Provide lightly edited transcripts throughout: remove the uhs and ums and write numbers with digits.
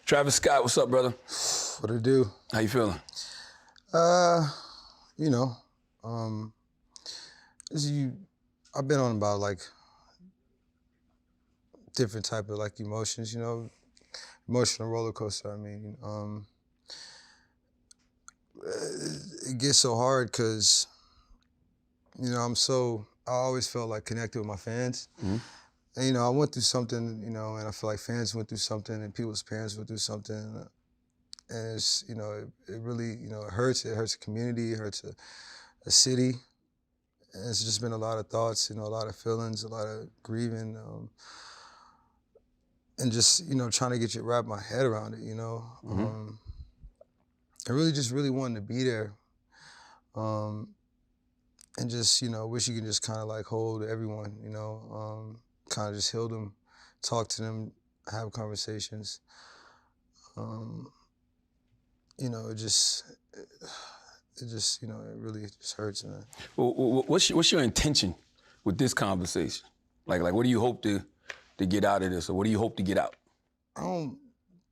Travis Scott, what's up, brother? What it do? How you feeling? You know, I've been on about like different type of like emotions, emotional roller coaster. I mean, it gets so hard because, I always felt like connected with my fans. Mm-hmm. And, I went through something, and I feel like fans went through something and people's parents went through something. And it's, it really, it hurts. It hurts the community, it hurts a city. And it's just been a lot of thoughts, a lot of feelings, a lot of grieving, and just, trying to wrap my head around it, Mm-hmm. I really just really wanted to be there. And just, wish you could just kind of like hold everyone, kind of just heal them, talk to them, have conversations. It just, it really just hurts, man. Well, what's your intention with this conversation? Like what do you hope to get out of this, or what do you hope to get out? I don't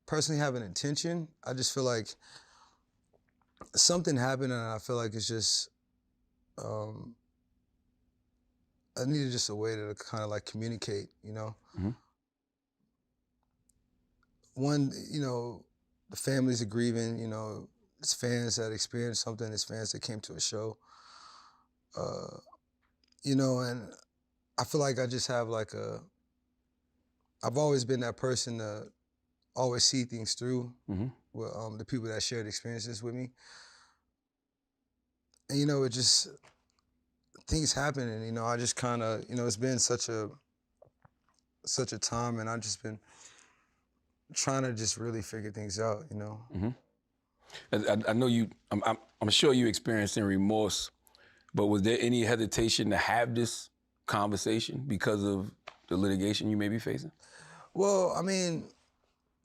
personally have an intention. I just feel like something happened, and I feel like it's just, I needed just a way to kind of like communicate, Mm-hmm. One, the families are grieving, it's fans that experienced something, it's fans that came to a show, and I feel like I just have like I've always been that person to always see things through Mm-hmm. with the people that shared experiences with me. And, it just, things happen, and, I just kind of, it's been such a time, and I've just been trying to just really figure things out, Mm-hmm. I know you. I'm sure you experiencing remorse, but was there any hesitation to have this conversation because of the litigation you may be facing? Well, I mean,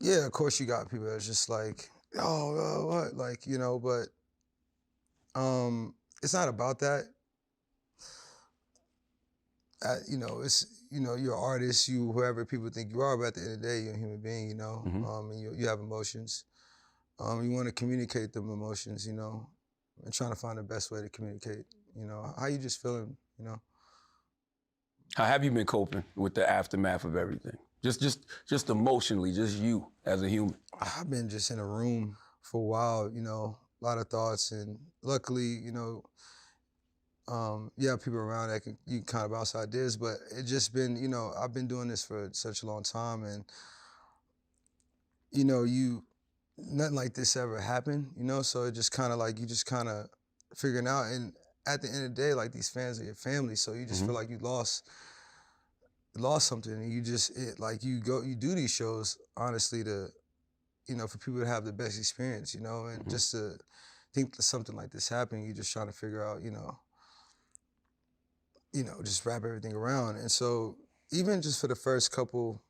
yeah, of course you got people that's just like, oh, what? Like, but it's not about that. It's, you're an artist, you whoever people think you are, but at the end of the day, you're a human being, Mm-hmm. And you have emotions. You want to communicate them emotions, and trying to find the best way to communicate, how you just feeling, How have you been coping with the aftermath of everything? Just emotionally, just you as a human. I've been just in a room for a while, a lot of thoughts, and luckily, you have people around that you can kind of bounce ideas, but it just been, I've been doing this for such a long time, and, nothing like this ever happened, so it just kind of like, you just kind of figuring out, and at the end of the day, like, these fans are your family, so you just Mm-hmm. feel like you lost something, and you do these shows, honestly, to, for people to have the best experience, and Mm-hmm. just to think that something like this happened, you're just trying to figure out, just wrap everything around. And so even just for the first couple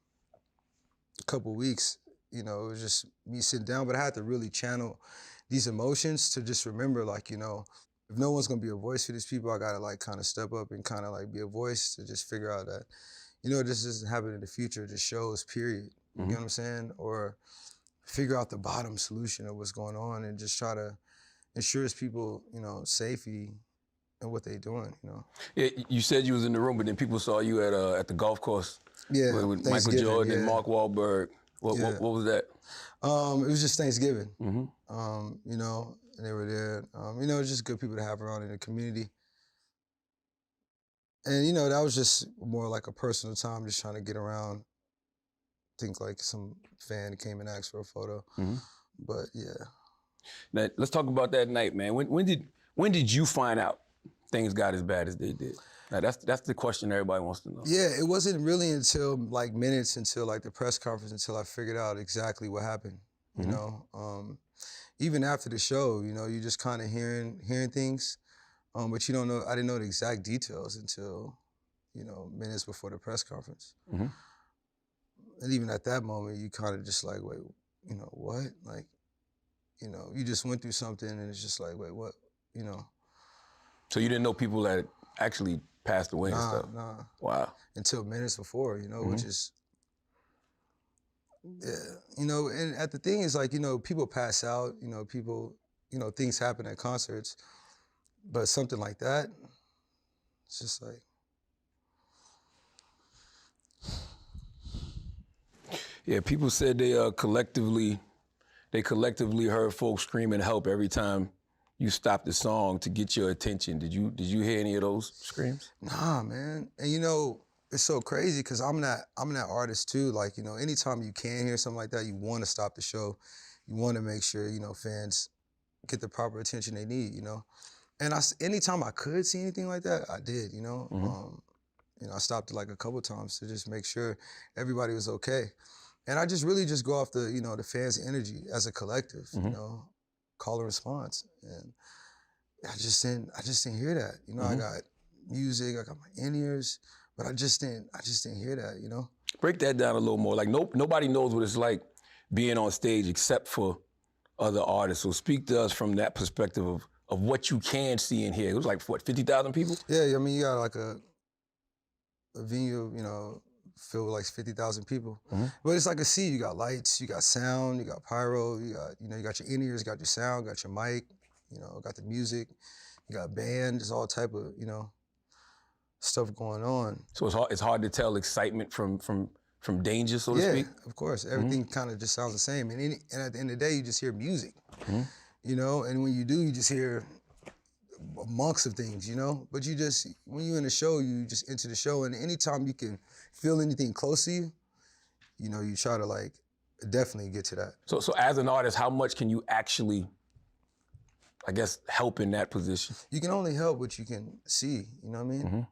weeks, it was just me sitting down, but I had to really channel these emotions to just remember, like, if no one's gonna be a voice for these people, I gotta like kind of step up and kind of like be a voice to just figure out that, this doesn't happen in the future, just shows, period. You Mm-hmm. know what I'm saying? Or figure out the bottom solution of what's going on and just try to ensure people, safety and what they doing, Yeah, you said you was in the room, but then people saw you at the golf course Yeah, with Michael Thanksgiving, Jordan and yeah. Mark Wahlberg. What Yeah. what was that? It was just Thanksgiving, Mm-hmm. And they were there. It's just good people to have around in the community. And, that was just more like a personal time, just trying to get around. Think like some fan came and asked for a photo. Mm-hmm. But yeah. Now, let's talk about that night, man. When did you find out things got as bad as they did? Now that's the question everybody wants to know. Yeah, it wasn't really until like minutes until like the press conference until I figured out exactly what happened. Mm-hmm. Even after the show, you just kind of hearing things, but you don't know. I didn't know the exact details until, minutes before the press conference. Mm-hmm. And even at that moment, you kind of just like, wait, what? Like, you just went through something, and it's just like, wait, what? So you didn't know people that actually passed away and stuff? Nah. Wow. Until minutes before, which is Yeah, and the thing is like, people pass out, people, things happen at concerts, but something like that, it's just like. Yeah, people said they collectively heard folks screaming help every time you stopped the song to get your attention. Did you hear any of those screams? Nah, man. And it's so crazy because I'm that artist too. Like, anytime you can hear something like that, you want to stop the show. You want to make sure, fans get the proper attention they need, And anytime I could see anything like that, I did, I stopped it like a couple times to just make sure everybody was okay. And I just really just go off the, the fans' energy as a collective, call and response. And I just didn't hear that. I got music, I got my in-ears, but I just didn't hear that, Break that down a little more. Like nobody knows what it's like being on stage except for other artists. So speak to us from that perspective of what you can see and hear. It was like, what, 50,000 people? Yeah, I mean, you got like a venue, filled with like 50,000 people. But it's like a sea. You got lights, you got sound, you got pyro, you got your in-ears, you got your sound, got your mic, got the music, you got band, there's all type of, stuff going on. So it's hard to tell excitement from danger, so to speak? Yeah, of course. Everything kind of just sounds the same. And at the end of the day, you just hear music, and when you do, you just hear amongst of things, But when you're in a show, you just enter the show, and anytime you can feel anything close to you, you try to like definitely get to that. So as an artist, how much can you actually, I guess, help in that position? You can only help what you can see, you know what I mean?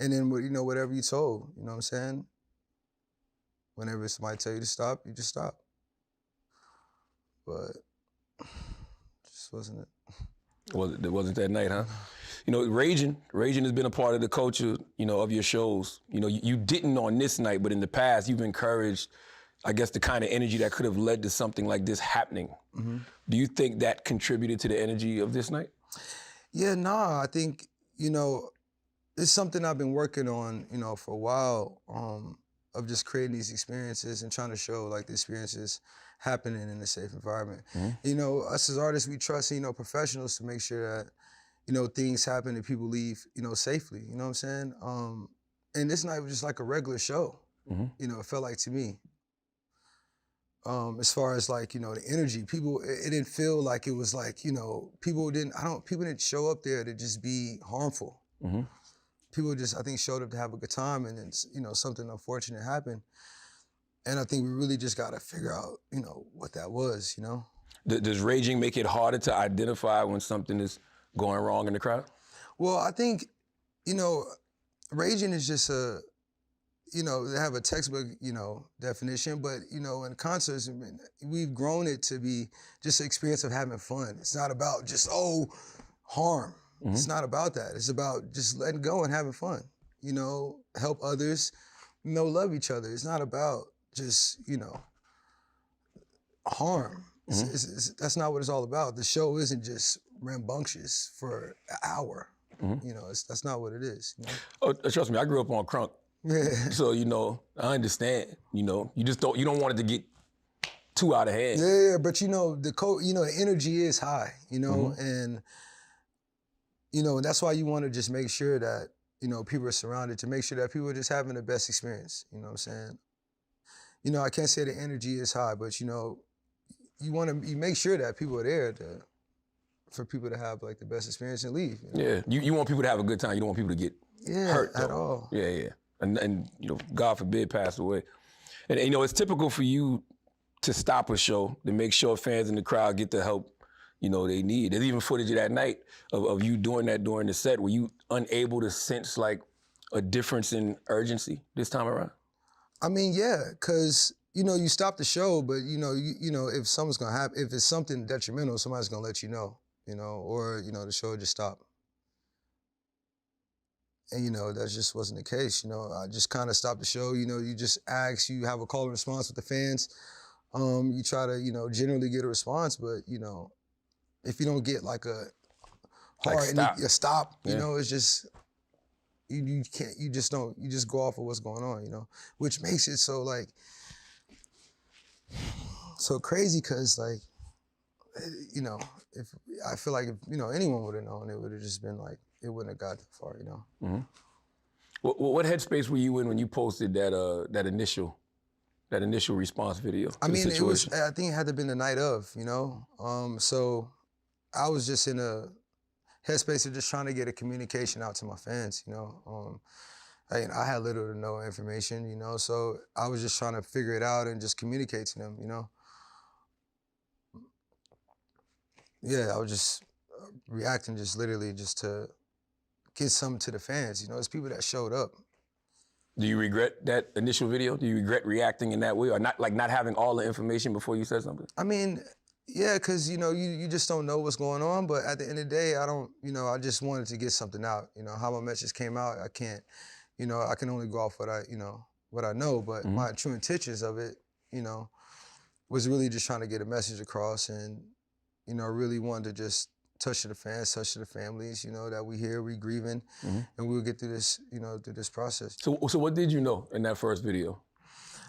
And then, whatever you're told, you know what I'm saying? Whenever somebody tell you to stop, you just stop. But just wasn't it. It wasn't that night, huh? Raging has been a part of the culture, of your shows. You didn't on this night, but in the past, you've encouraged, I guess, the kind of energy that could have led to something like this happening. Do you think that contributed to the energy of this night? Yeah, nah, I think, it's something I've been working on, for a while, of just creating these experiences and trying to show like the experiences happening in a safe environment. Us as artists, we trust, professionals to make sure that, things happen and people leave, safely, you know what I'm saying? And this night was just like a regular show, it felt like to me. As far as like, the energy, people, it didn't feel like it was like, people didn't show up there to just be harmful. People just, I think, showed up to have a good time, and then, something unfortunate happened. And I think we really just got to figure out, what that was, Does raging make it harder to identify when something is going wrong in the crowd? Well, I think, raging is just they have a textbook, definition, but, in concerts, we've grown it to be just an experience of having fun. It's not about just, harm. It's not about that. It's about just letting go and having fun, help others, love each other. It's not about just, harm. That's not what it's all about. The show isn't just rambunctious for an hour. That's not what it is. Oh, trust me, I grew up on crunk. Yeah. So, I understand, you don't want it to get too out of hand. Yeah, but the energy is high, and and that's why you want to just make sure that, people are surrounded, to make sure that people are just having the best experience, you know what I'm saying? I can't say the energy is high, but you make sure that people are there for people to have like the best experience and leave. Yeah, you want people to have a good time. You don't want people to get hurt at all. Yeah. And God forbid, pass away. And it's typical for you to stop a show, to make sure fans in the crowd get the help they need. There's even footage of that night of you doing that during the set. Were you unable to sense like a difference in urgency this time around? I mean, yeah, because you stop the show, but if something's gonna happen, if it's something detrimental, somebody's gonna let you know, or the show just stopped. And that just wasn't the case. I just kind of stopped the show. You just ask, you have a call and response with the fans. You try to generally get a response, but if you don't get like a hard like stop, it's just you just go off of what's going on, which makes it so like So crazy, cause like, you know, if I feel like if anyone would have known, it would have just been like it wouldn't have got that far, you know. Mm-hmm. What headspace were you in when you posted that initial response video to I the mean, it was. situation? I think it had to have been the night of, you know. So I was just in a headspace of just trying to get a communication out to my fans, you know. I had little to no information, you know, so I was just trying to figure it out and just communicate to them, you know. Yeah, I was just reacting just literally just to get something to the fans, you know. It's people that showed up. Do you regret that initial video? Do you regret reacting in that way, or not having all the information before you said something? I mean, yeah, because you just don't know what's going on. But at the end of the day, I don't, I just wanted to get something out. You know, how my message came out, I can't, I can only go off what I know. But Mm-hmm. my true intentions of it, was really just trying to get a message across, and really wanted to just touch to the fans, touch to the families, that we here, we grieving, Mm-hmm. and we'll get through this, through this process. So what did you know in that first video?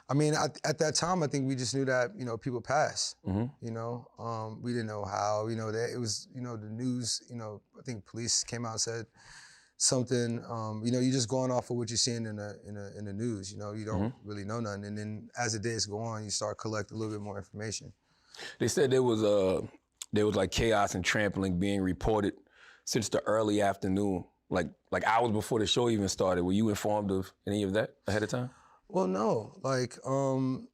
I mean, at that time, I think we just knew that, people pass. Mm-hmm. We didn't know how, that it was, the news, I think police came out and said something, you're just going off of what you're seeing in the news, you don't really know nothing. And then as the days go on, you start collecting a little bit more information. They said there was like chaos and trampling being reported since the early afternoon, like hours before the show even started. Were you informed of any of that ahead of time? Well, no, like, the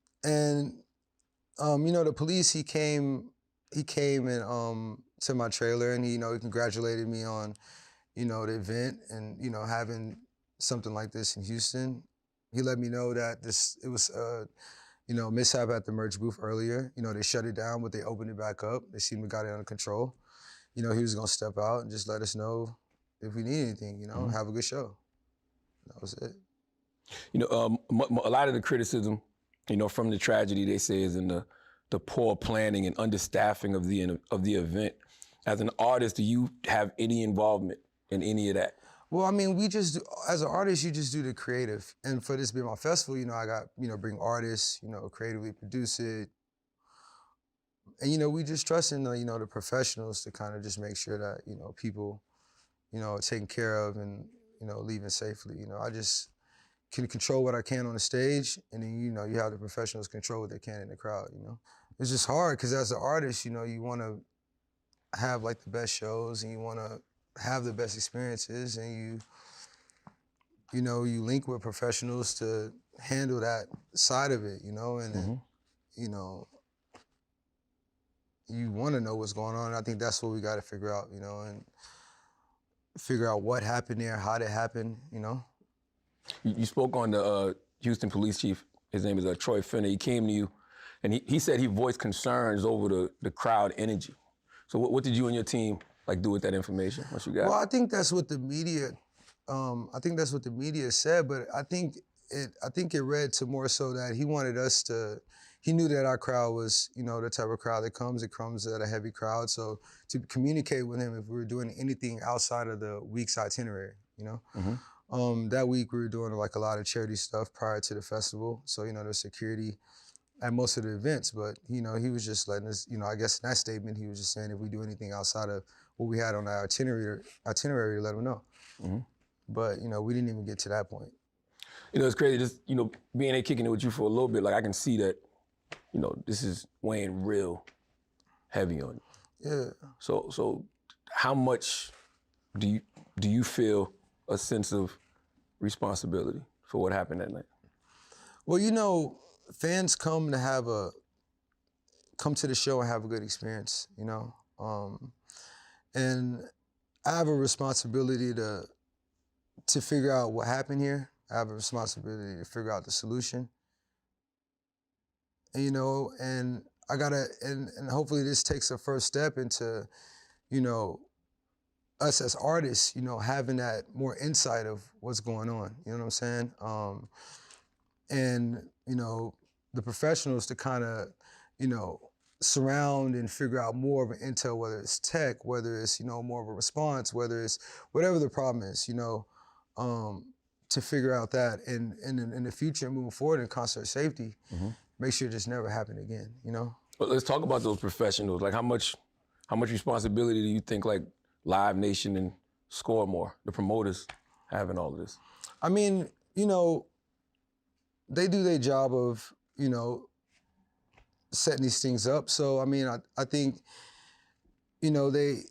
police, he came and to my trailer, and he congratulated me on, the event and, having something like this in Houston. He let me know that it was mishap at the merch booth earlier. They shut it down, but they opened it back up. They seemed to got it under control. He was gonna step out and just let us know if we need anything, have a good show. That was it. A lot of the criticism, from the tragedy, they say, is in the poor planning and understaffing of the event. As an artist, do you have any involvement in any of that? Well, I mean, as an artist, you just do the creative. And for this being my festival, I got, bring artists, creatively produce it. And, we just trust in the professionals to kind of just make sure that, people, are taken care of and, leaving safely. I just can control what I can on the stage, and then, you have the professionals control what they can in the crowd, It's just hard, because as an artist, you want to have like the best shows, and you want to have the best experiences, and you link with professionals to handle that side of it, and then, you want to know what's going on. And I think that's what we got to figure out, and figure out what happened there, how it happened, You spoke on the Houston police chief. His name is Troy Finner. He came to you, and he said he voiced concerns over the crowd energy. So what did you and your team do with that information once you got it? Well, I think that's what the media, said, but I think it read to more so that he wanted us to. He knew that our crowd was, the type of crowd that comes. It comes at a heavy crowd. So to communicate with him if we were doing anything outside of the week's itinerary, That week we were doing like a lot of charity stuff prior to the festival. So, there's security at most of the events, but, he was just letting us, I guess in that statement, he was just saying if we do anything outside of what we had on our itinerary to let them know. But, we didn't even get to that point. It's crazy, just, being there kicking it with you for a little bit, I can see that, this is weighing real heavy on you. Yeah. So how much do you feel a sense of responsibility for what happened that night? Well, fans come to the show and have a good experience, and I have a responsibility to figure out what happened here. I have a responsibility to figure out the solution. And I gotta, and hopefully this takes a first step into, us as artists, having that more insight of what's going on, you know what I'm saying? And, the professionals to kind of, surround and figure out more of an intel, whether it's tech, whether it's, more of a response, whether it's whatever the problem is, to figure out that. And in the future, moving forward in concert safety, make sure it just never happen again, you know? But let's talk about those professionals. Like how much responsibility do you think like Live Nation and Score More, the promoters, have in all of this? I mean, you know, they do their job of, you know, setting these things up. So, I mean, I think, you know, they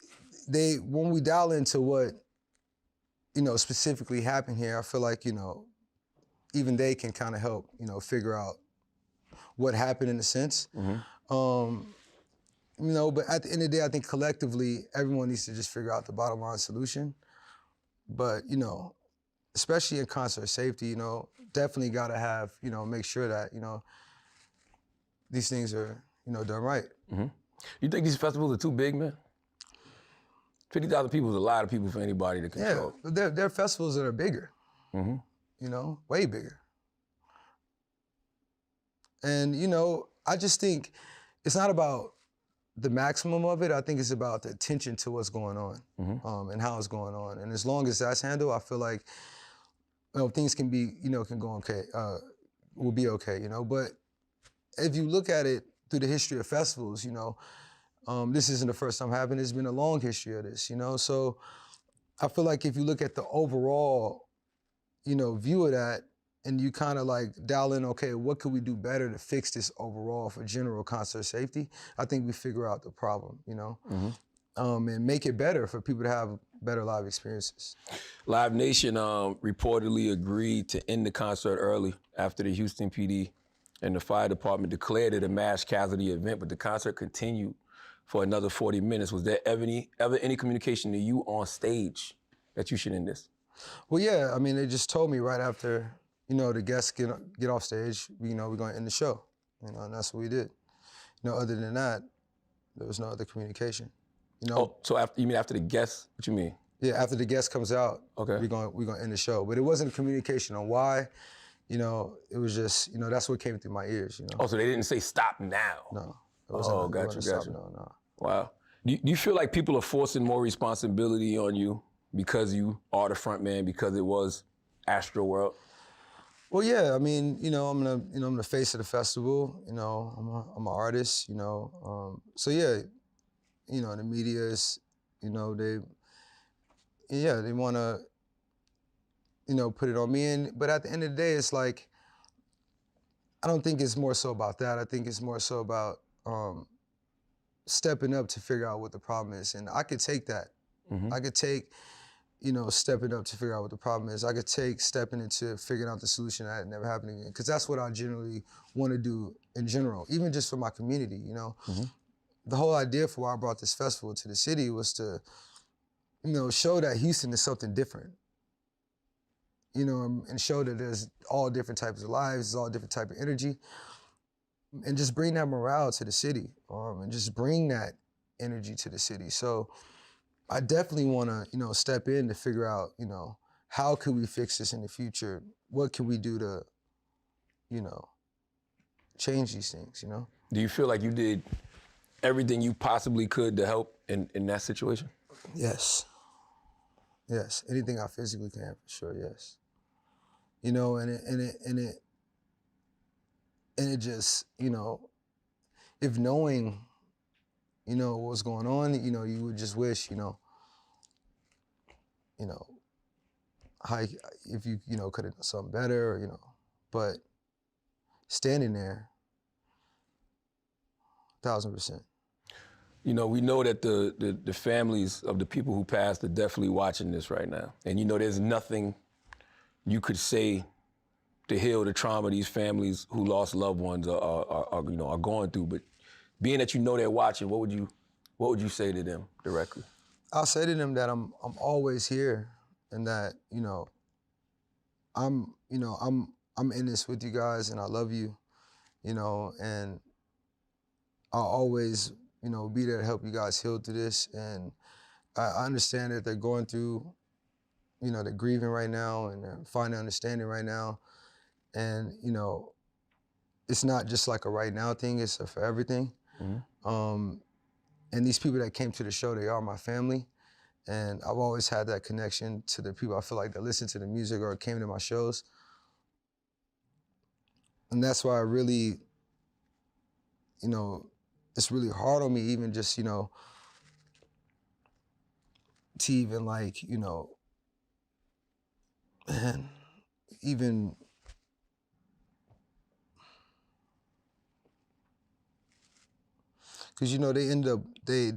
when we dial into what, you know, specifically happened here, I feel like, you know, even they can kind of help, you know, figure out what happened in a sense. You know, but at the end of the day, I think collectively, everyone needs to just figure out the bottom line solution. But, you know, especially in concert safety, you know, definitely got to have, you know, make sure that, you know, these things are, you know, done right. You think these festivals are too big, man? 50,000 people is a lot of people for anybody to control. Yeah, but there are festivals that are bigger, you know, way bigger. And, you know, I just think it's not about the maximum of it. I think it's about the attention to what's going on and how it's going on. And as long as that's handled, I feel like, you know, things can be, you know, can go okay, will be okay, you know. But if you look at it through the history of festivals, you know, this isn't the first time happening. There's been a long history of this, you know. So I feel like if you look at the overall, you know, view of that, and you kind of like dial in, okay, what could we do better to fix this overall for general concert safety? I think we figure out the problem, you know, and make it better for people to have better live experiences. Live Nation reportedly agreed to end the concert early after the Houston PD and the fire department declared it a mass casualty event, but the concert continued for another 40 minutes. Was there ever any communication to you on stage that you should end this? Well, yeah, I mean, they just told me right after, you know, the guests get off stage, you know, we're going to end the show, you know, and that's what we did. You know, other than that, there was no other communication. You know. Oh, so you mean after the guests? What you mean? Yeah, after the guest comes out, okay, we're going to end the show. But it wasn't communication on why. You know, it was just, you know, that's what came through my ears. You know. Oh, so they didn't say stop now? No. Oh, gotcha. No. Wow. Do you feel like people are forcing more responsibility on you because you are the front man, because it was Astroworld? Well, yeah. I mean, you know, I'm the face of the festival. You know, I'm an artist. You know, so yeah, you know, the media is, you know, they want to, you know, put it on me. But at the end of the day, it's like, I don't think it's more so about that. I think it's more so about stepping up to figure out what the problem is. And I could take that. I could take, you know, stepping up to figure out what the problem is. I could take stepping into figuring out the solution that never happened again. Because that's what I generally want to do in general, even just for my community, you know. The whole idea for why I brought this festival to the city was to, you know, show that Houston is something different. You know, and show that there's all different types of lives, there's all different type of energy. And just bring that morale to the city, and just bring that energy to the city. So I definitely want to, you know, step in to figure out, you know, how can we fix this in the future? What can we do to, you know, change these things, you know? Do you feel like you did everything you possibly could to help in that situation? Yes. Yes, anything I physically can, for sure, yes. You know, and it just, you know, if knowing, you know, what's going on, you know, you would just wish, you know, how, if you know, could have done something better, or, you know, but standing there, 1000%. You know, we know that the families of the people who passed are definitely watching this right now. And you know, there's nothing you could say to heal the trauma these families who lost loved ones are going through. But being that you know they're watching, what would you say to them directly? I'll say to them that I'm always here, and that, you know, I'm in this with you guys, and I love you, you know, and I'll always, you know, be there to help you guys heal through this. And I understand that they're going through, you know, they're grieving right now and they're finding understanding right now. And, you know, it's not just like a right now thing, it's a for everything. And these people that came to the show, they are my family. And I've always had that connection to the people I feel like that listen to the music or came to my shows. And that's why I really, you know, it's really hard on me even just, you know, to even like, you know, man, even because you know they end up they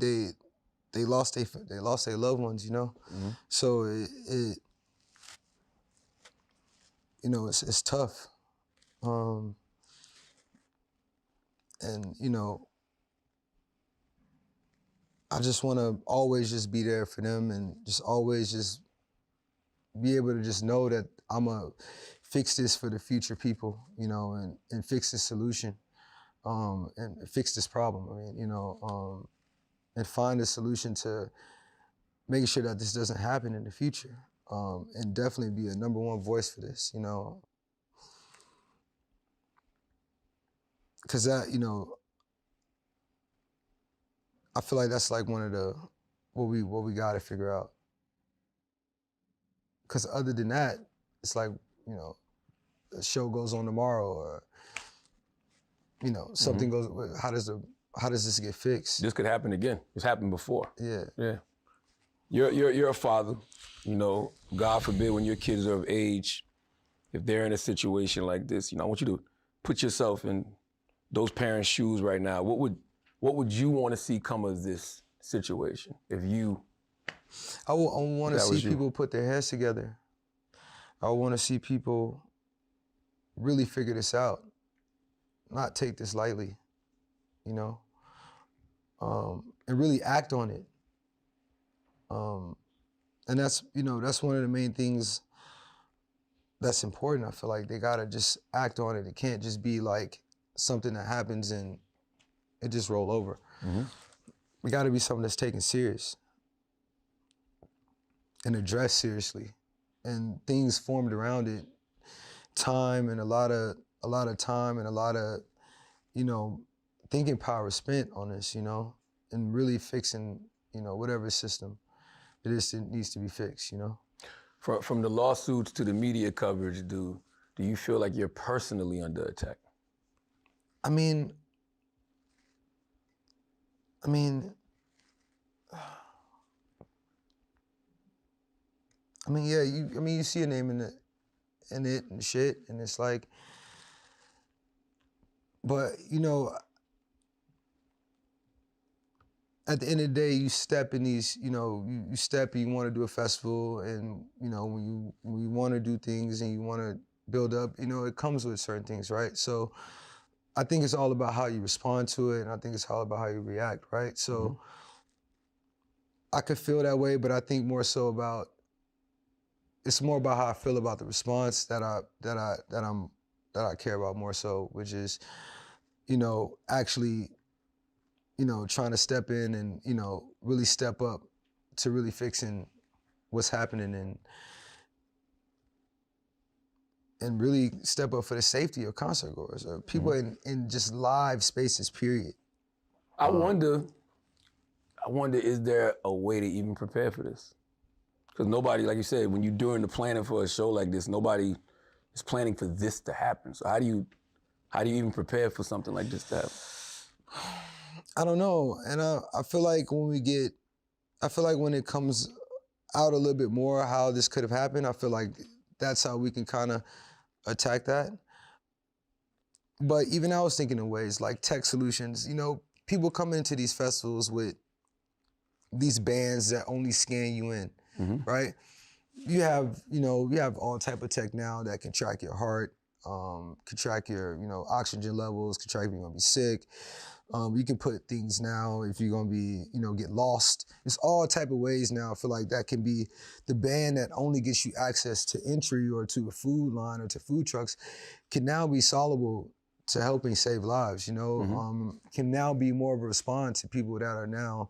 lost their loved ones, you know. So it you know it's tough, and you know I just want to always just be there for them and just always just be able to just know that I'm gonna fix this for the future people, you know, and fix this solution, and fix this problem. I mean, you know, and find a solution to making sure that this doesn't happen in the future, and definitely be a #1 voice for this, you know, because that, you know, I feel like that's like one of the what we got to figure out. Because other than that, it's like, you know, the show goes on tomorrow, or you know, something goes. How does this get fixed? This could happen again. It's happened before. Yeah. Yeah. You're a father. You know, God forbid when your kids are of age, if they're in a situation like this, you know, I want you to put yourself in those parents' shoes right now. What would you want to see come of this situation if you? I want to That was see you. people put their heads together. I want to see people really figure this out, not take this lightly, you know, and really act on it. And that's, you know, that's one of the main things that's important. I feel like they gotta just act on it. It can't just be like something that happens and it just roll over. It gotta be something that's taken serious and addressed seriously, and things formed around it, time and a lot of time and a lot of, you know, thinking power spent on this, you know, and really fixing, you know, whatever system it is that needs to be fixed, you know. From the lawsuits to the media coverage, do you feel like you're personally under attack? I mean, yeah, you see a name in it and shit, and it's like, but you know, at the end of the day, you step in these, you know, you step and you want to do a festival, and you know, when you want to do things and you want to build up, you know, it comes with certain things, right? So I think it's all about how you respond to it, and I think it's all about how you react, right? So I could feel that way, but I think more so about, it's more about how I feel about the response that I care about more so, which is, you know, actually, you know, trying to step in and, you know, really step up to really fixing what's happening, and really step up for the safety of concert goers or people in just live spaces, period. I wonder, is there a way to even prepare for this? Because nobody, like you said, when you're doing the planning for a show like this, nobody is planning for this to happen. So how do you even prepare for something like this to happen? I don't know, and I feel like when it comes out a little bit more how this could have happened, I feel like that's how we can kind of attack that. But even I was thinking in ways like tech solutions. You know, people come into these festivals with these bands that only scan you in, right? You have all type of tech now that can track your heart, can track your, you know, oxygen levels, can track if you're gonna be sick. You can put things now if you're gonna be, you know, get lost. It's all type of ways now. I feel like that can be the band that only gets you access to entry or to a food line or to food trucks can now be solvable to helping save lives, you know, can now be more of a response to people that are now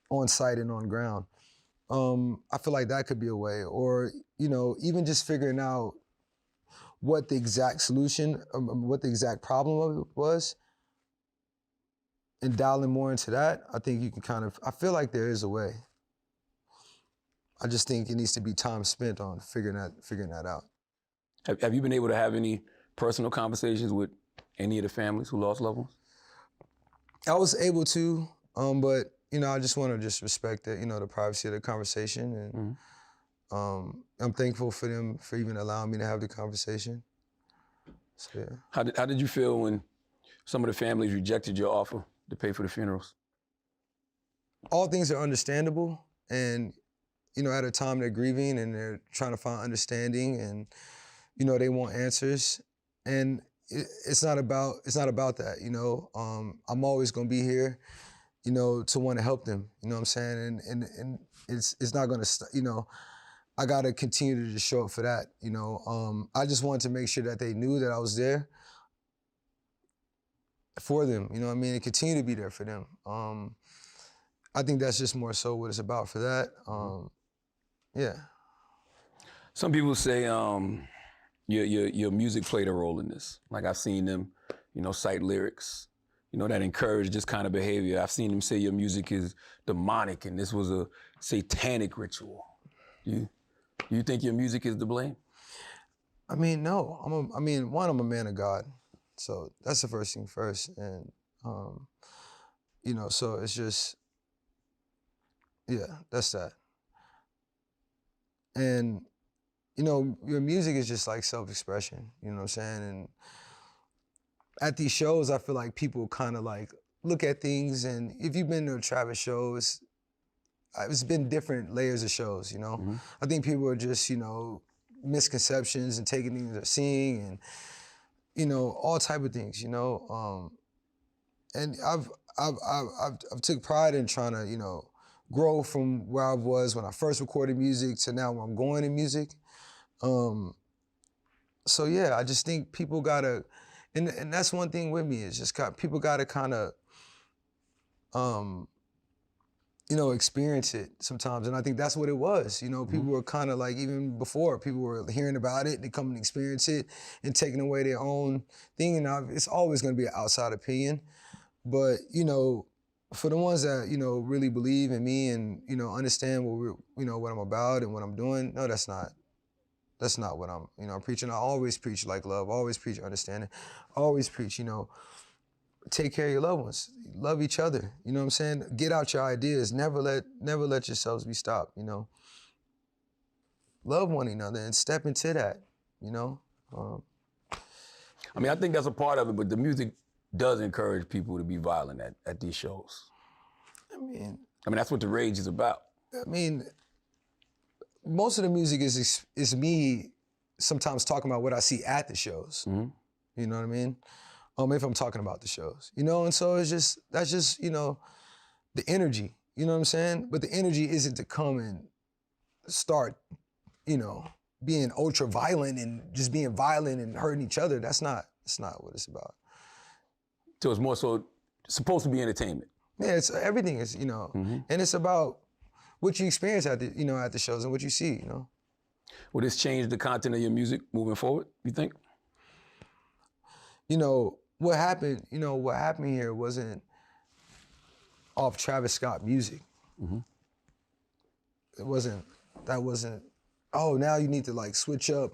on site and on ground. I feel like that could be a way, or, you know, even just figuring out what the exact solution, what the exact problem of it was, and dialing more into that. I think you can I feel like there is a way. I just think it needs to be time spent on figuring that out. Have you been able to have any personal conversations with any of the families who lost loved ones? I was able to, but I just want to just respect the the privacy of the conversation, and I'm thankful for them for even allowing me to have the conversation. So yeah. How did you feel when some of the families rejected your offer to pay for the funerals? All things are understandable, and at a time they're grieving and they're trying to find understanding, and they want answers, and it's not about that. I'm always gonna be here, to want to help them. You know what I'm saying? And it's not gonna I gotta continue to just show up for that. I just wanted to make sure that they knew that I was there for them. You know what I mean? And continue to be there for them. I think that's just more so what it's about for that. Yeah. Some people say your music played a role in this. Like I've seen them, cite lyrics, that encourage this kind of behavior. I've seen them say your music is demonic and this was a satanic ritual. Do you think your music is to blame? I mean, no. I'm a man of God, so that's the first thing first, and so it's just, yeah, that's that. And your music is just like self-expression. You know what I'm saying? And at these shows, I feel like people kind of like look at things, and if you've been to a Travis show, it's been different layers of shows, Mm-hmm. I think people are just, misconceptions and taking things they're seeing, and, all type of things, and I've took pride in trying to, grow from where I was when I first recorded music to now where I'm going in music. So yeah, I just think people gotta, and that's one thing with me, is just people gotta kind of, experience it sometimes. And I think that's what it was. People were kind of like, even before, people were hearing about it, they come and experience it and taking away their own thing. And it's always gonna be an outside opinion. But, for the ones that, really believe in me and, understand what I'm about and what I'm doing, no, that's not what I'm preaching. I always preach like love, always preach understanding, always preach, take care of your loved ones, love each other, you know what I'm saying? Get out your ideas, never let yourselves be stopped, Love one another and step into that, I think that's a part of it, but the music does encourage people to be violent at these shows. I mean, that's what the rage is about. Most of the music is me sometimes talking about what I see at the shows. Mm-hmm. You know what I mean? If I'm talking about the shows, and so that's just, the energy, you know what I'm saying? But the energy isn't to come and start, being ultra violent and just being violent and hurting each other. That's not what it's about. So it's more so supposed to be entertainment. Yeah, everything is, and it's about what you experience at the shows and what you see, Will this change the content of your music moving forward, you think? What happened here wasn't off Travis Scott music. Mm-hmm. That wasn't, oh, now you need to like switch up.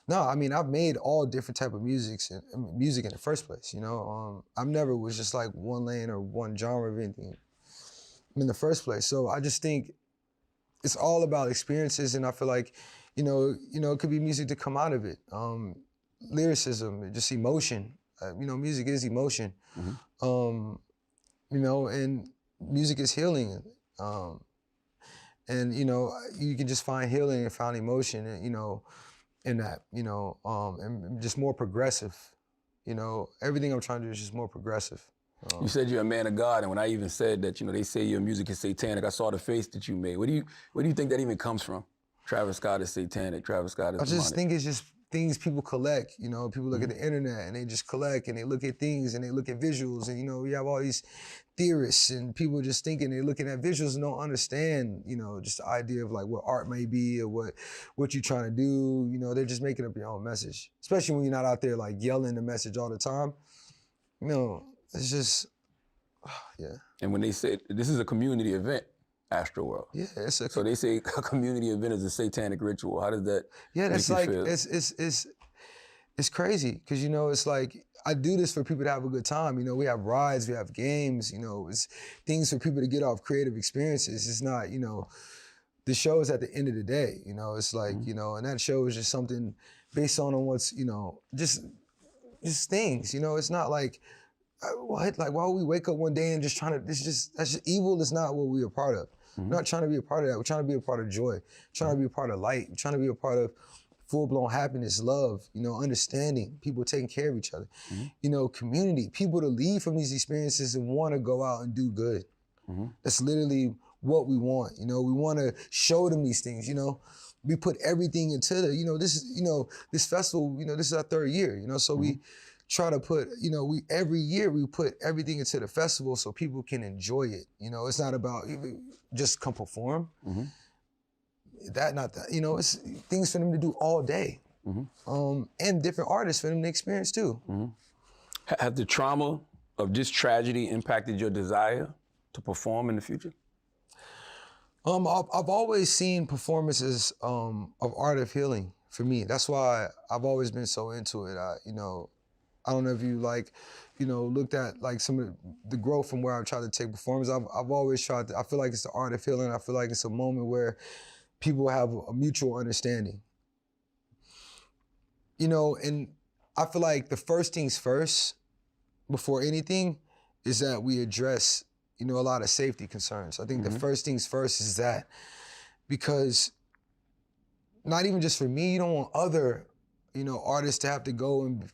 No, I've made all different type of music in the first place, I've never was just like one lane or one genre of anything in the first place. So I just think it's all about experiences, and I feel like, it could be music to come out of it. Lyricism, just emotion. Music is emotion. Mm-hmm. And music is healing. And you can just find healing and find emotion, in that, and just more progressive. Everything I'm trying to do is just more progressive. You said you're a man of God, and when I even said that, they say your music is satanic, I saw the face that you made. Where do you think that even comes from? Travis Scott is satanic, Travis Scott is demonic. I just think it's just things people collect, people look at the internet and they just collect and they look at things and they look at visuals, and you have all these theorists and people just thinking they're looking at visuals and don't understand, just the idea of like what art may be or what you're trying to do. They're just making up your own message, especially when you're not out there like yelling the message all the time. It's just, yeah. And when they say this is a community event, Astroworld. Yeah, so they say a community event is a satanic ritual. How does that? Yeah, that's make you like feel? it's crazy because, you know, it's like, I do this for people to have a good time. You know, we have rides, we have games, you know, it's things for people to get off creative experiences. It's not, you know, the show is at the end of the day, you know, it's like, you know, and that show is just something based on what's, you know, just things, you know, it's not like, what? Like, why would we wake up one day and just trying to, that's just evil is not what we're a part of. We're not trying to be a part of that. We're trying to be a part of joy. Trying to be a part of light. We're trying to be a part of full-blown happiness, love, you know, understanding, people taking care of each other, you know, community, people to leave from these experiences and want to go out and do good. That's literally what we want, you know, we want to show them these things, you know. We put everything into the, you know, this is, you know, this festival, you know, this is our 3rd year, you know, so we try to put, you know, every year we put everything into the festival so people can enjoy it. You know, it's not about just come perform. Not that, you know, it's things for them to do all day. And different artists for them to experience too. Has the trauma of this tragedy impacted your desire to perform in the future? I've always seen performances of art of healing for me. That's why I've always been so into it. You know, I don't know if you like, you know, looked at like some of the growth from where I've tried to take performance. I've always tried to, I feel like it's the art of healing. I feel like it's a moment where people have a mutual understanding. You know, and I feel like the first things first, before anything, is that we address, you know, a lot of safety concerns. I think the first things first is that, because not even just for me, you don't want other, you know, artists to have to go and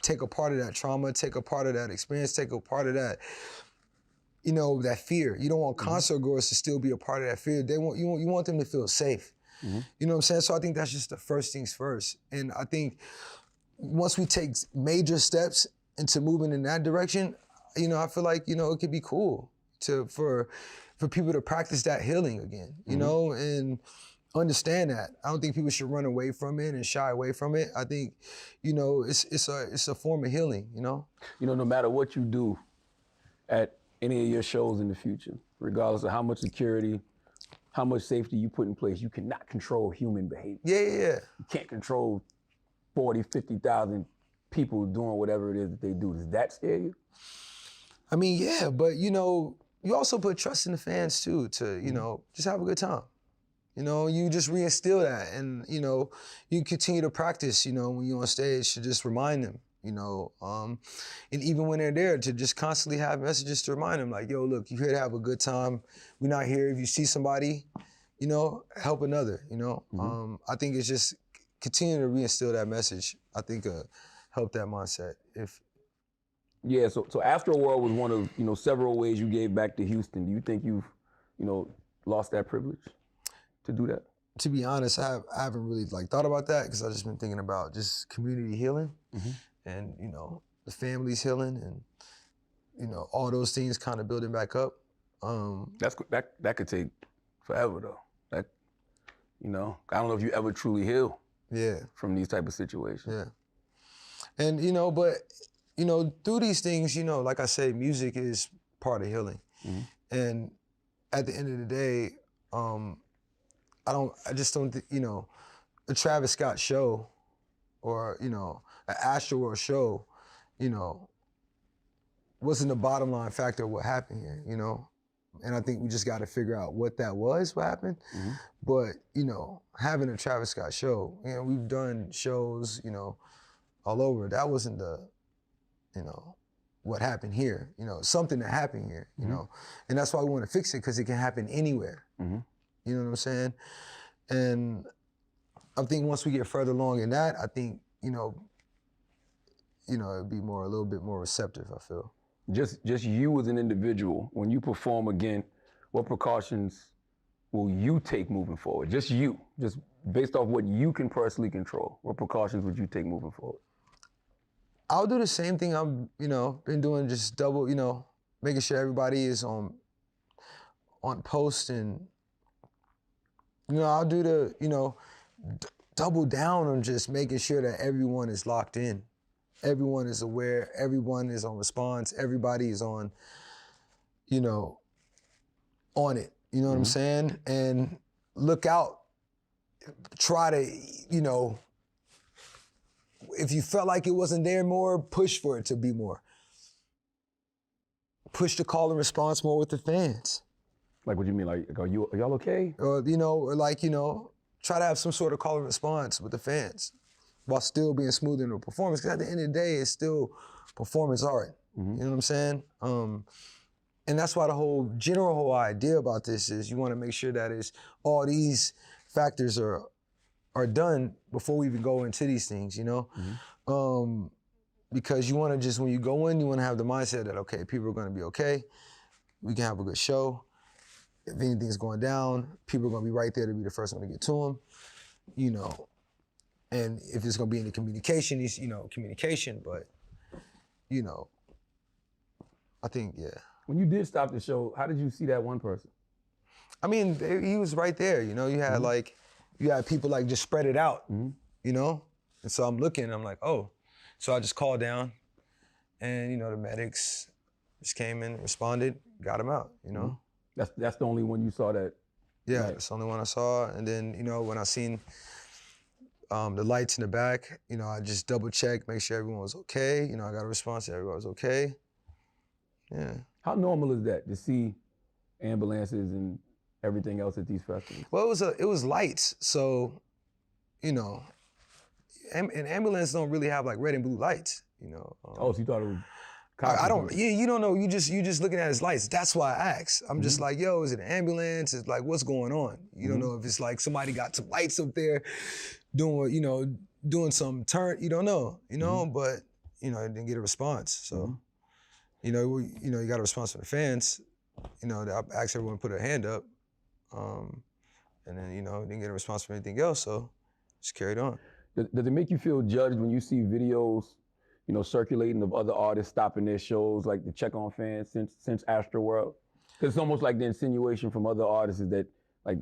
take a part of that trauma, take a part of that experience, take a part of that, you know, that fear. You don't want concert goers to still be a part of that fear. You want them to feel safe. You know what I'm saying? So I think that's just the first things first. And I think once we take major steps into moving in that direction, you know, I feel like, you know, it could be cool for people to practice that healing again, you know, and understand that. I don't think people should run away from it and shy away from it. I think, you know, it's a form of healing, you know? You know, no matter what you do at any of your shows in the future, regardless of how much security, how much safety you put in place, you cannot control human behavior. Yeah. You can't control 40, 50,000 people doing whatever it is that they do. Does that scare you? I mean, yeah, but you know, you also put trust in the fans too, to, you know, just have a good time. You know, you just reinstill that, and, you know, you continue to practice, you know, when you're on stage, to just remind them, you know, and even when they're there, to just constantly have messages to remind them, like, yo, look, you're here to have a good time. We're not here, if you see somebody, you know, help another, you know? I think it's just continue to reinstill that message. I think help that mindset. Yeah, so Astroworld was one of, you know, several ways you gave back to Houston. Do you think you've, you know, lost that privilege to do that? To be honest, I haven't really like thought about that, because I've just been thinking about just community healing and, you know, the families healing and, you know, all those things kind of building back up. That could take forever though. That, you know, I don't know if you ever truly heal from these type of situations. Yeah. And, you know, but, you know, through these things, you know, like I say, music is part of healing. And at the end of the day, I just don't think, you know, a Travis Scott show or, you know, an Astroworld show, you know, wasn't the bottom line factor of what happened here, you know? And I think we just got to figure out what that was, what happened. But, you know, having a Travis Scott show, you know, we've done shows, you know, all over. That wasn't the, you know, what happened here, you know, something that happened here, you know? And that's why we want to fix it, because it can happen anywhere. You know what I'm saying? And I think once we get further along in that, I think, you know, it'd be a little bit more receptive, I feel. Just you as an individual, when you perform again, what precautions will you take moving forward? Just you, just based off what you can personally control. What precautions would you take moving forward? I'll do the same thing I've, you know, been doing, just double, you know, making sure everybody is on post, and, you know, I'll do the, you know, double down on just making sure that everyone is locked in. Everyone is aware, everyone is on response, everybody is on, you know, on it, you know what I'm saying? And look out, try to, you know, if you felt like it wasn't there more, push for it to be more. Push the call and response more with the fans. Like, what do you mean? Like, are y'all okay? Or, try to have some sort of call and response with the fans while still being smooth in the performance. Because at the end of the day, it's still performance art. Mm-hmm. You know what I'm saying? And that's why the whole idea about this is you want to make sure that all these factors are done before we even go into these things, you know? Mm-hmm. Because you want to just, when you go in, you want to have the mindset that, okay, people are going to be okay. We can have a good show. If anything's going down, people are going to be right there to be the first one to get to them, you know. And if it's going to be any communication, it's, communication. But, I think, yeah. When you did stop the show, how did you see that one person? I mean, he was right there, you know. You had you had people like just spread it out, you know. And so I'm looking, I'm like, oh. So I just called down, and the medics just came in, responded, got him out, you know. That's the only one you saw that. Yeah, night. that's the only one I saw. And then when I seen the lights in the back, I just double checked, make sure everyone was okay. I got a response that everyone was okay. Yeah. How normal is that to see ambulances and everything else at these festivals? Well, it was lights, so and ambulances don't really have like red and blue lights, So you thought it was? I don't. Yeah, you don't know. You just looking at his lights. That's why I asked. I'm just like, yo, is it an ambulance? It's like, what's going on? You don't know if it's like somebody got some lights up there, doing some turn. You don't know. But I didn't get a response. So, you got a response from the fans. I asked everyone to put their hand up, and then didn't get a response from anything else. So, just carried on. Does it make you feel judged when you see videos, circulating of other artists stopping their shows, like to check on fans since Astroworld? Because it's almost like the insinuation from other artists is that, like,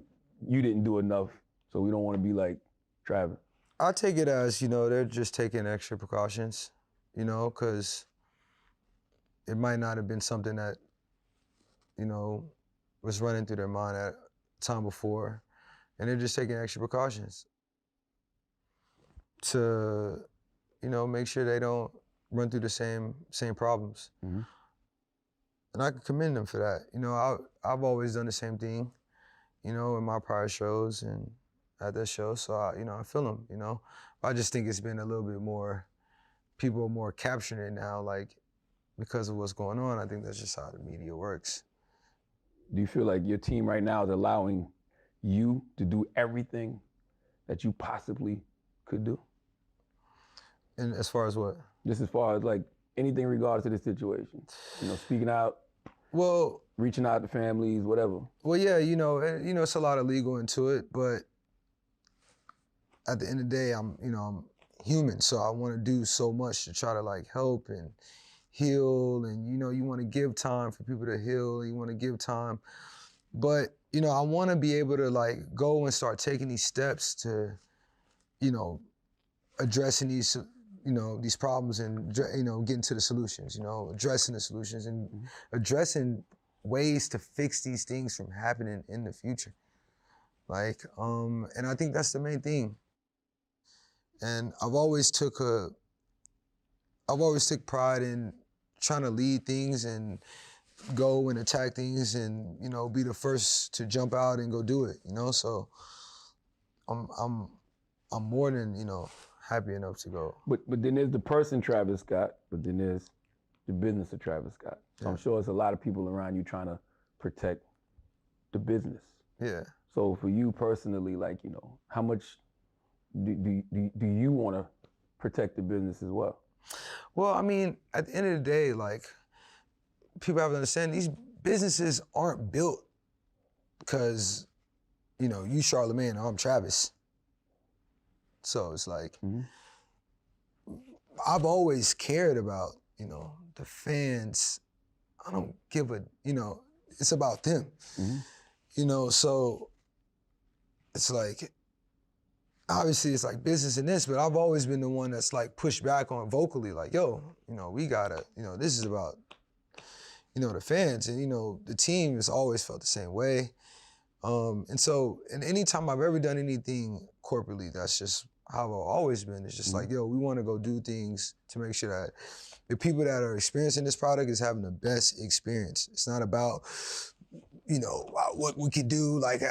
you didn't do enough, so we don't want to be like Travis. I take it as, they're just taking extra precautions, because it might not have been something that, was running through their mind at time before, and they're just taking extra precautions to make sure they don't run through the same problems. And I can commend them for that. I've always done the same thing, in my prior shows and at this show. So I feel them. I just think it's been a little bit more, people are more capturing it now, like because of what's going on. I think that's just how the media works. Do you feel like your team right now is allowing you to do everything that you possibly could do? And as far as what? Just as far as like anything in regards to the situation, speaking out, reaching out to families, whatever. Well, yeah, it's a lot of legal into it, but at the end of the day, I'm human, so I want to do so much to try to like help and heal, and you want to give time for people to heal, you want to give time, but I want to be able to like go and start taking these steps to, addressing these these problems and, getting to the solutions, addressing the solutions and addressing ways to fix these things from happening in the future. Like, and I think that's the main thing. And I've always took pride in trying to lead things and go and attack things and, be the first to jump out and go do it, so I'm more than, happy enough to go. But then there's the person Travis Scott, but then there's the business of Travis Scott. So yeah. I'm sure there's a lot of people around you trying to protect the business. Yeah. So for you personally, like, how much do you want to protect the business as well? Well, I mean, at the end of the day, like, people have to understand these businesses aren't built because, you Charlamagne, and I'm Travis. So it's like, I've always cared about, the fans. I don't give a, it's about them. So it's like, obviously it's like business and this, but I've always been the one that's like pushed back on vocally, like, yo, we gotta, this is about, the fans, and the team has always felt the same way. And so, and anytime I've ever done anything corporately, that's just how I've always been. It's just like, yo, we want to go do things to make sure that the people that are experiencing this product is having the best experience. It's not about, you know, what we could do, like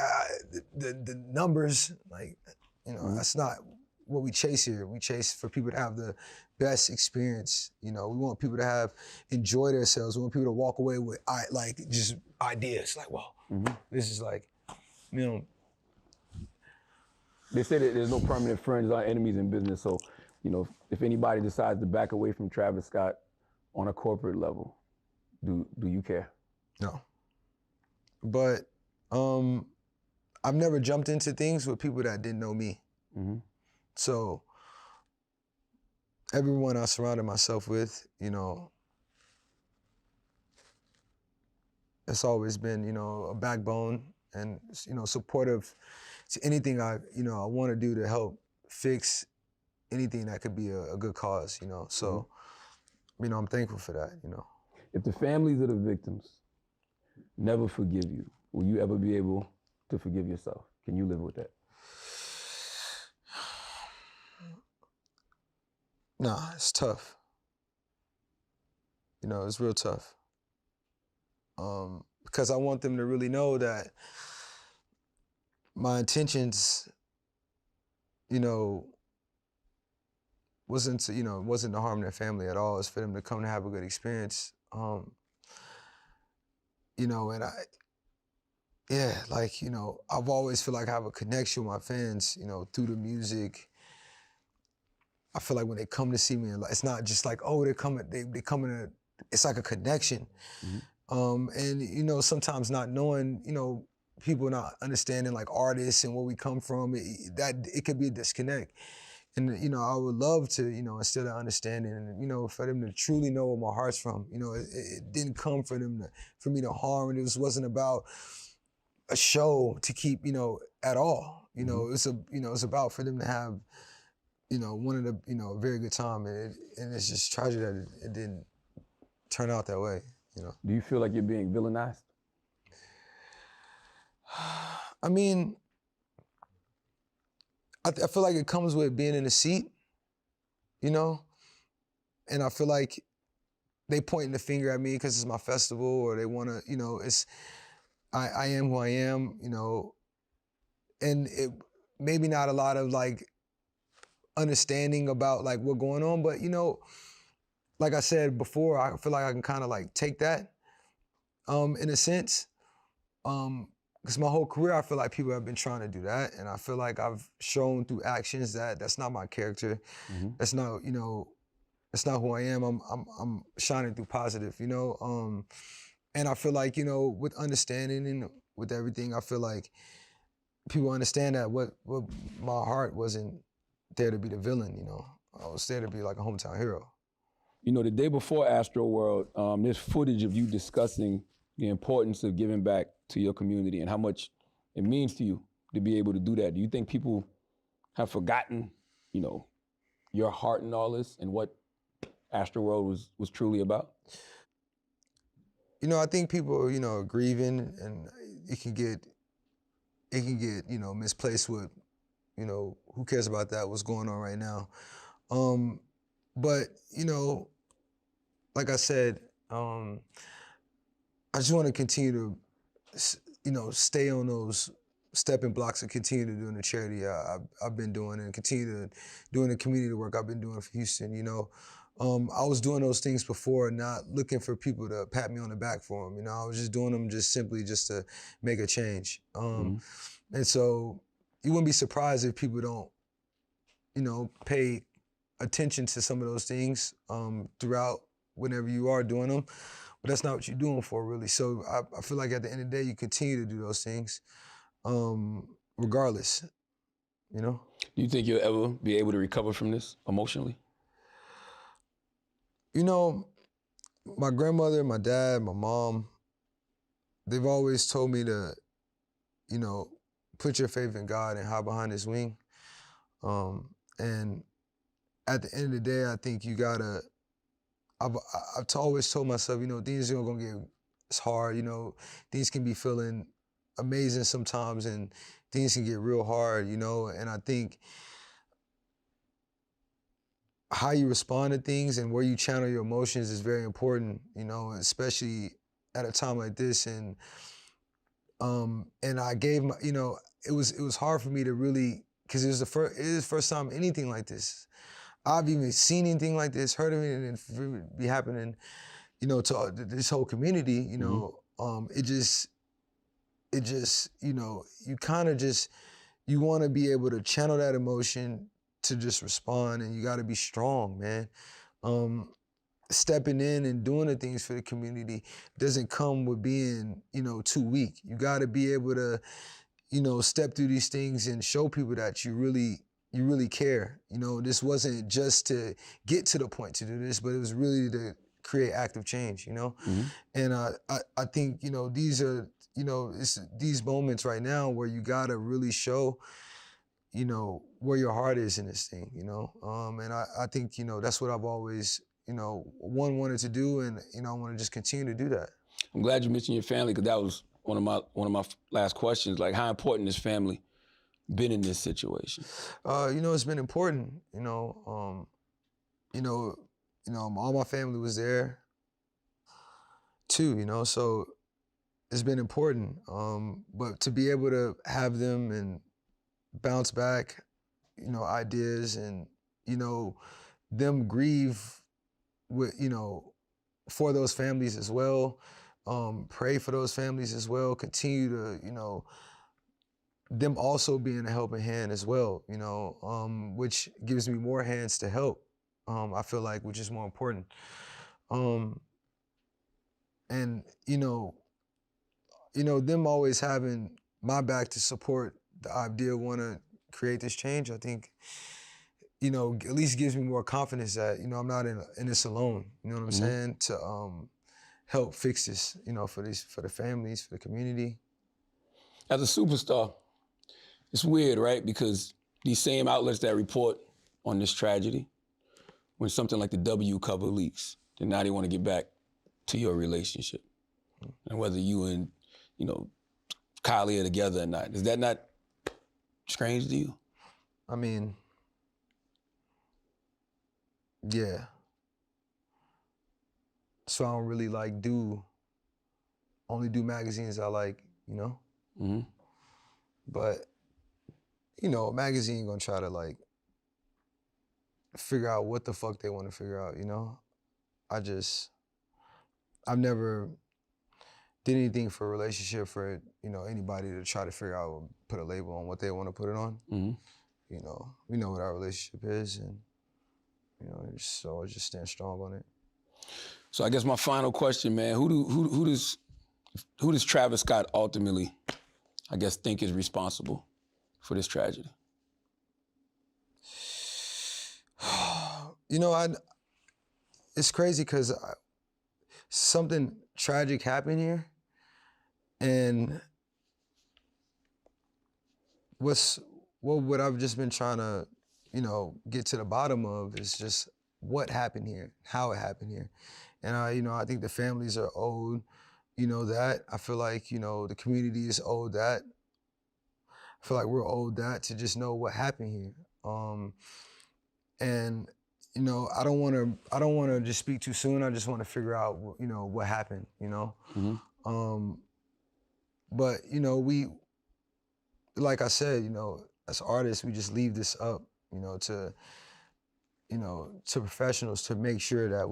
the numbers, like, you know, that's not what we chase here. We chase for people to have the best experience. You know, we want people to enjoy themselves. We want people to walk away with like just ideas. Like, wow, this is like, you know. They say that there's no permanent friends or enemies in business. So, you know, if anybody decides to back away from Travis Scott on a corporate level, do you care? No. But I've never jumped into things with people that didn't know me. So everyone I surrounded myself with, you know, it's always been, you know, a backbone and, you know, supportive to anything I want to do to help fix anything that could be a good cause, you know. So, you know, I'm thankful for that, you know. If the families of the victims never forgive you, will you ever be able to forgive yourself? Can you live with that? Nah, it's tough. You know, it's real tough. Because I want them to really know that my intentions, you know, wasn't to harm their family at all. It's for them to come to have a good experience. You know, and like, you know, I've always feel like I have a connection with my fans, you know, through the music. I feel like when they come to see me, it's not just like, oh, they come in it's like a connection. And, you know, sometimes not knowing, you know, people not understanding like artists and where we come from, it could be a disconnect. And, you know, I would love to, you know, instill that understanding and, you know, for them to truly know where my heart's from. You know, it didn't come for me to harm, and it wasn't about a show to keep, you know, at all. You know, it's about for them to have, you know, a very good time. And it's just tragic that it didn't turn out that way, you know. Do you feel like you're being villainized? I mean, I feel like it comes with being in a seat, you know? And I feel like they pointing the finger at me because it's my festival, or they want to, you know, I am who I am, you know, and it maybe not a lot of like understanding about like what's going on, but you know, like I said before, I feel like I can kind of like take that in a sense. Because my whole career, I feel like people have been trying to do that, and I feel like I've shown through actions that that's not my character. That's not, you know, that's not who I am. I'm shining through positive, you know. And I feel like, you know, with understanding and with everything, I feel like people understand that what my heart wasn't there to be the villain, you know. I was there to be like a hometown hero. You know, the day before Astroworld, there's footage of you discussing the importance of giving back to your community and how much it means to you to be able to do that. Do you think people have forgotten, you know, your heart in all this and what Astroworld was truly about? You know, I think people, you know, are grieving, and it can get, you know, misplaced with, you know, who cares about that, what's going on right now. But, you know, like I said, I just want to continue to, you know, stay on those stepping blocks and continue to doing the charity I've been doing, and continue to doing the community work I've been doing for Houston, you know. I was doing those things before, not looking for people to pat me on the back for them, you know. I was just doing them simply to make a change. And so you wouldn't be surprised if people don't, you know, pay attention to some of those things throughout whenever you are doing them. But that's not what you're doing for, really. So I feel like at the end of the day, you continue to do those things regardless, you know? Do you think you'll ever be able to recover from this emotionally? You know, my grandmother, my dad, my mom, they've always told me to, you know, put your faith in God and hide behind his wing. And at the end of the day, I think you gotta, I've always told myself, you know, things are gonna get, it's hard, you know, things can be feeling amazing sometimes and things can get real hard, you know, and I think how you respond to things and where you channel your emotions is very important, you know, especially at a time like this. And I gave my, you know, it was hard for me to really, because it is the first time anything like this. I've even seen anything like this, heard of it, and it be happening, you know, to this whole community, you know. It just, you know, you kind of just, you want to be able to channel that emotion to just respond, and you got to be strong, man. Stepping in and doing the things for the community doesn't come with being, you know, too weak. You got to be able to, you know, step through these things and show people that you really care. You know, this wasn't just to get to the point to do this, but it was really to create active change, you know? And I think, you know, these are, you know, it's these moments right now where you gotta really show, you know, where your heart is in this thing, you know? And I think, you know, that's what I've always, you know, wanted to do, and, you know, I wanna just continue to do that. I'm glad you mentioned your family, because that was one of my last questions. Like, how important has family been in this situation? You know, it's been important, you know, all my family was there too, you know, so it's been important. But to be able to have them and bounce back, you know, ideas, and, you know, them grieve with, you know, for those families as well. Pray for those families as well. Continue to, you know, them also being a helping hand as well, you know, which gives me more hands to help. I feel like, which is more important. And them always having my back to support the idea, want to create this change. I think, you know, at least gives me more confidence that, you know, I'm not in this alone. You know what I'm saying? To help fix this, you know, for the families, for the community. As a superstar, it's weird, right? Because these same outlets that report on this tragedy, when something like the W cover leaks, then now they want to get back to your relationship. And whether you and, you know, Kylie are together or not. Is that not strange to you? I mean, yeah. So I don't really only do magazines I like, you know? But, you know, a magazine gonna try to like figure out what the fuck they want to figure out, you know? I've never did anything for a relationship for, you know, anybody to try to figure out or put a label on what they want to put it on. You know, we know what our relationship is, and, you know, so I just stand strong on it. So I guess my final question, man, who does Travis Scott ultimately, I guess, think is responsible for this tragedy? You know, it's crazy because something tragic happened here, and what I've just been trying to, you know, get to the bottom of is just what happened here, how it happened here. And you know, I think the families are owed, you know, that. I feel like, you know, the community is owed that. I feel like we're owed that, to just know what happened here. And, you know, I don't want to just speak too soon. I just want to figure out, you know, what happened, you know? But, you know, like I said, you know, as artists, we just leave this up, you know, to professionals to make sure that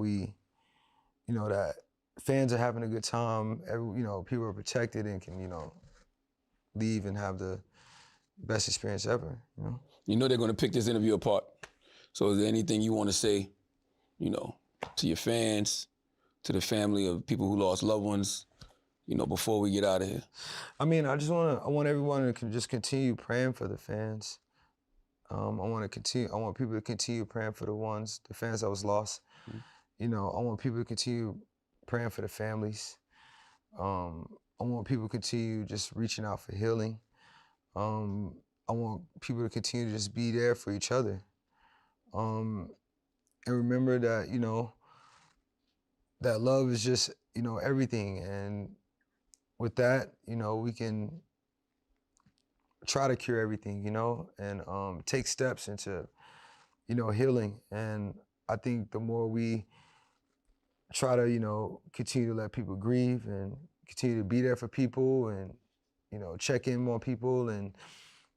that fans are having a good time, you know, people are protected and can, you know, leave and have the best experience ever, you know? You know they're going to pick this interview apart. So is there anything you want to say, you know, to your fans, to the family of people who lost loved ones, you know, before we get out of here? I mean, I want everyone to just continue praying for the fans. I want people to continue praying for the fans that was lost. You know, I want people to continue praying for the families. I want people to continue just reaching out for healing. I want people to continue to just be there for each other. And remember that, you know, that love is just, you know, everything. And with that, you know, we can try to cure everything, you know, and take steps into, you know, healing. And I think the more we try to, you know, continue to let people grieve and continue to be there for people and, you know, check in on people and,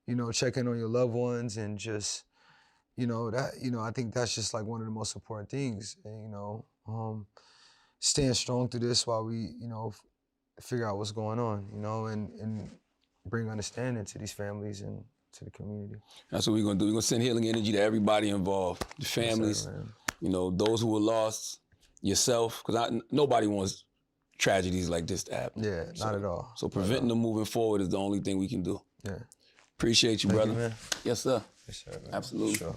you know, check in on your loved ones and just, you know, that, you know, I think that's just like one of the most important things. And, you know, staying strong through this while we, you know, figure out what's going on, you know, and bring understanding to these families and to the community. That's what we're gonna do. We're gonna send healing energy to everybody involved, the families, Yes, man. you know, those who were lost, yourself, because nobody wants tragedies like this to happen. Yeah, not at all. So preventing them moving forward is the only thing we can do. Yeah. Appreciate you, Thank brother. you, man. Yes, sir. Yes, sir, man. Absolutely. Sure.